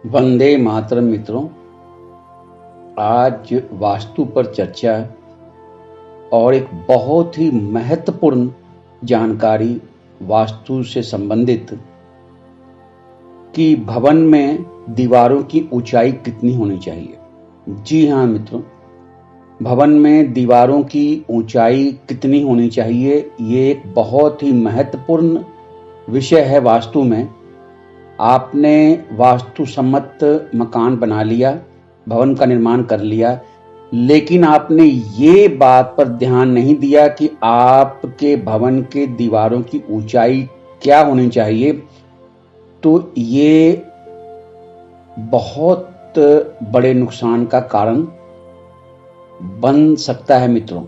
वंदे मातरम मित्रों। आज वास्तु पर चर्चा और एक बहुत ही महत्वपूर्ण जानकारी वास्तु से संबंधित कि भवन में दीवारों की ऊंचाई कितनी होनी चाहिए। जी हाँ मित्रों, भवन में दीवारों की ऊंचाई कितनी होनी चाहिए, ये एक बहुत ही महत्वपूर्ण विषय है वास्तु में। आपने वास्तु सम्मत मकान बना लिया, भवन का निर्माण कर लिया, लेकिन आपने ये बात पर ध्यान नहीं दिया कि आपके भवन के दीवारों की ऊंचाई क्या होनी चाहिए, तो ये बहुत बड़े नुकसान का कारण बन सकता है। मित्रों,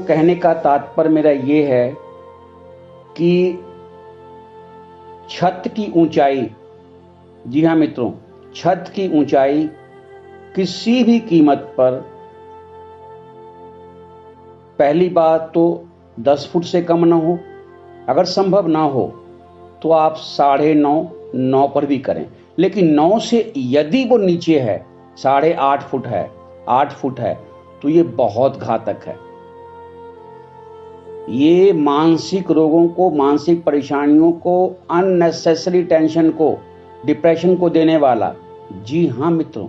कहने का तात्पर्य मेरा ये है कि छत की ऊंचाई, जी हाँ मित्रों, छत की ऊंचाई किसी भी कीमत पर, पहली बात तो 10 फुट से कम ना हो। अगर संभव ना हो तो आप 9.5 पर भी करें, लेकिन 9 से यदि वो नीचे है, 8.5 फुट है, 8 फुट है, तो ये बहुत घातक है। ये मानसिक रोगों को, मानसिक परेशानियों को, अननेसेसरी टेंशन को, डिप्रेशन को देने वाला। जी हाँ मित्रों,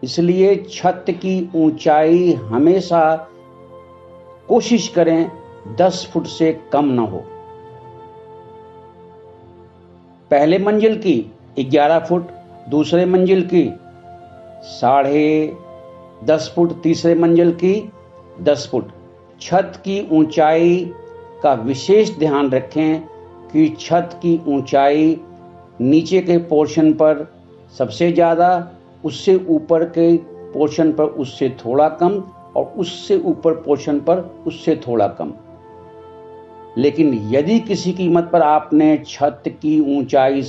इसलिए छत की ऊंचाई हमेशा कोशिश करें 10 फुट से कम ना हो। पहले मंजिल की 11 फुट, दूसरे मंजिल की 10.5 फुट, तीसरे मंजिल की 10 फुट। छत की ऊंचाई का विशेष ध्यान रखें कि छत की ऊंचाई नीचे के पोर्शन पर सबसे ज़्यादा, उससे ऊपर के पोर्शन पर उससे थोड़ा कम, और उससे ऊपर पोर्शन पर उससे थोड़ा कम। लेकिन यदि किसी कीमत पर आपने छत की ऊंचाई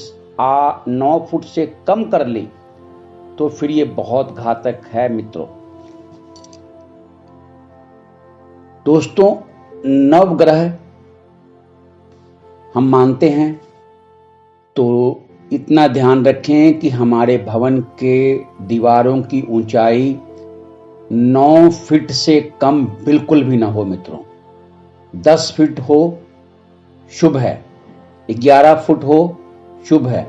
9 फुट से कम कर ली, तो फिर ये बहुत घातक है मित्रों। दोस्तों, नवग्रह हम मानते हैं, तो इतना ध्यान रखें कि हमारे भवन के दीवारों की ऊंचाई 9 फीट से कम बिल्कुल भी ना हो मित्रों। 10 फीट हो शुभ है, 11 फुट हो शुभ है।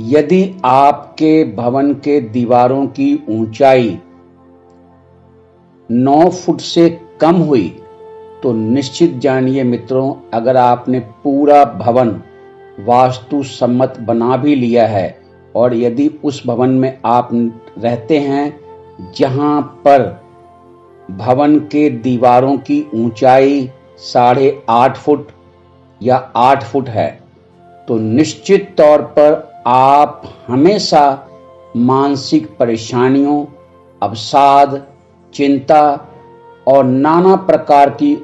यदि आपके भवन के दीवारों की ऊंचाई 9 फुट से कम हुई, तो निश्चित जानिए मित्रों, अगर आपने पूरा भवन वास्तु सम्मत बना भी लिया है, और यदि उस भवन में आप रहते हैं जहां पर भवन के दीवारों की ऊंचाई 8.5 फुट या 8 फुट है, तो निश्चित तौर पर आप हमेशा मानसिक परेशानियों, अवसाद, चिंता और नाना प्रकार की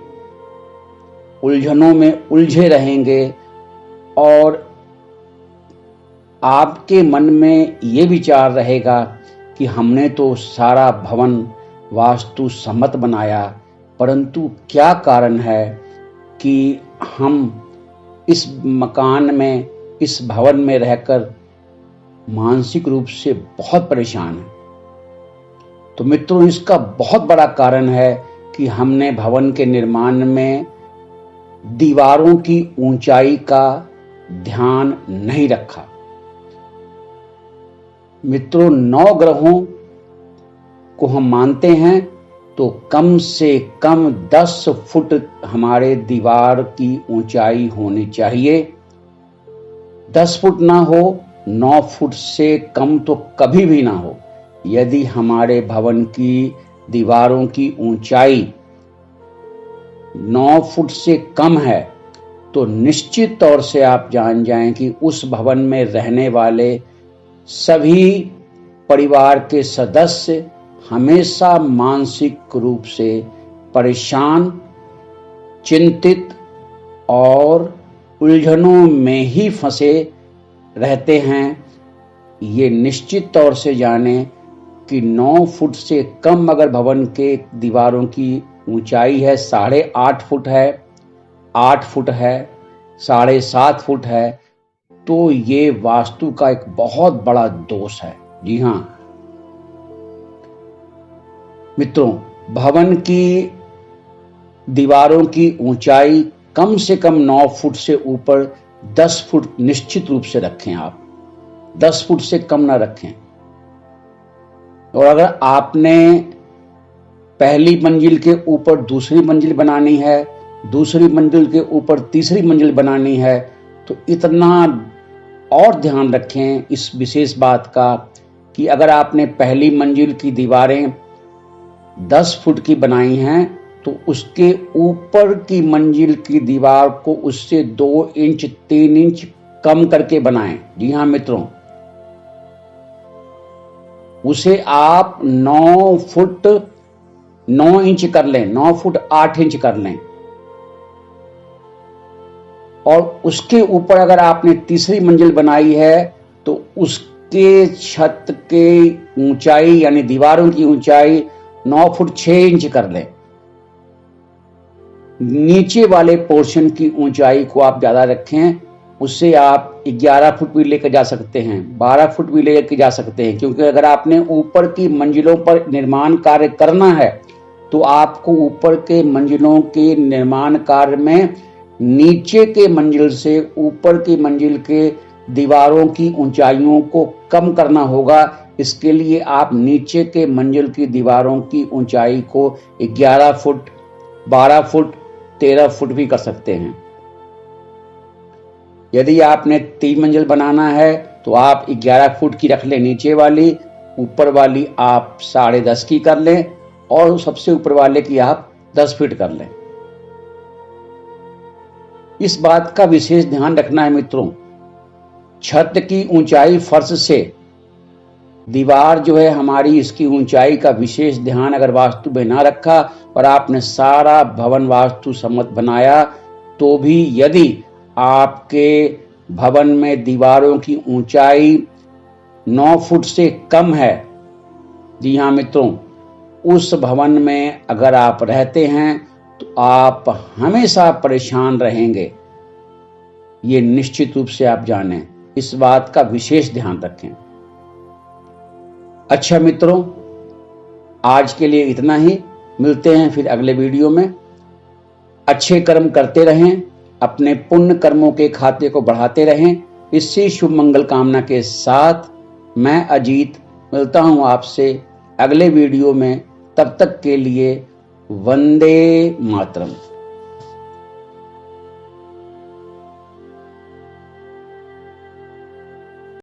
उलझनों में उलझे रहेंगे, और आपके मन में ये विचार रहेगा कि हमने तो सारा भवन वास्तु सम्मत बनाया, परंतु क्या कारण है कि हम इस मकान में, इस भवन में रहकर मानसिक रूप से बहुत परेशान हैं। तो मित्रों, इसका बहुत बड़ा कारण है कि हमने भवन के निर्माण में दीवारों की ऊंचाई का ध्यान नहीं रखा। मित्रों, 9 ग्रहों को हम मानते हैं, तो कम से कम 10 फुट हमारे दीवार की ऊंचाई होनी चाहिए। 10 फुट ना हो, 9 फुट से कम तो कभी भी ना हो। यदि हमारे भवन की दीवारों की ऊंचाई 9 फुट से कम है, तो निश्चित तौर से आप जान जाएं कि उस भवन में रहने वाले सभी परिवार के सदस्य हमेशा मानसिक रूप से परेशान, चिंतित और उलझनों में ही फंसे रहते हैं। ये निश्चित तौर से जानें कि 9 फुट से कम अगर भवन के दीवारों की ऊंचाई है, 8.5 फुट है, 8 फुट है, 7.5 फुट है, तो ये वास्तु का एक बहुत बड़ा दोष है। जी हाँ मित्रों, भवन की दीवारों की ऊंचाई कम से कम 9 फुट से ऊपर 10 फुट निश्चित रूप से रखें। आप 10 फुट से कम ना रखें। और अगर आपने पहली मंजिल के ऊपर दूसरी मंजिल बनानी है, दूसरी मंजिल के ऊपर तीसरी मंजिल बनानी है, तो इतना और ध्यान रखें इस विशेष बात का कि अगर आपने पहली मंजिल की दीवारें 10 फुट की बनाई हैं तो उसके ऊपर की मंजिल की दीवार को उससे 2 इंच 3 इंच कम करके बनाएं। जी हाँ मित्रों, उसे आप 9 फुट 9 इंच कर लें, 9 फुट 8 इंच कर लें। और उसके ऊपर अगर आपने तीसरी मंजिल बनाई है तो उसके छत के ऊंचाई यानी दीवारों की ऊंचाई 9 फुट 6 इंच कर लें। नीचे वाले पोर्शन की ऊंचाई को आप ज्यादा रखें, उससे आप 11 फुट भी लेकर जा सकते हैं, 12 फुट भी लेकर जा सकते हैं। क्योंकि अगर आपने ऊपर की मंजिलों पर निर्माण कार्य करना है तो आपको ऊपर के मंजिलों के निर्माण कार्य में नीचे के मंजिल से ऊपर की मंजिल के दीवारों की ऊंचाइयों को कम करना होगा। इसके लिए आप नीचे के मंजिल की दीवारों की ऊंचाई को 11 फुट 12 फुट 13 फुट भी कर सकते हैं। यदि आपने 3 मंजिल बनाना है तो आप 11 फुट की रख लें नीचे वाली, ऊपर वाली आप 10.5 की कर लें और सबसे ऊपर वाले की आप 10 फीट कर लें। इस बात का विशेष ध्यान रखना है मित्रों, छत की ऊंचाई फर्श से दीवार जो है हमारी, इसकी ऊंचाई का विशेष ध्यान अगर वास्तु में ना रखा और आपने सारा भवन वास्तु सम्मत बनाया तो भी यदि आपके भवन में दीवारों की ऊंचाई 9 फुट से कम है, जी हाँ मित्रों, उस भवन में अगर आप रहते हैं तो आप हमेशा परेशान रहेंगे। ये निश्चित रूप से आप जानें, इस बात का विशेष ध्यान रखें। अच्छा मित्रों, आज के लिए इतना ही। मिलते हैं फिर अगले वीडियो में। अच्छे कर्म करते रहें, अपने पुण्य कर्मों के खाते को बढ़ाते रहें। इसी शुभ मंगल कामना के साथ मैं अजीत मिलता हूं आपसे अगले वीडियो में। तब तक के लिए वंदे मातरम।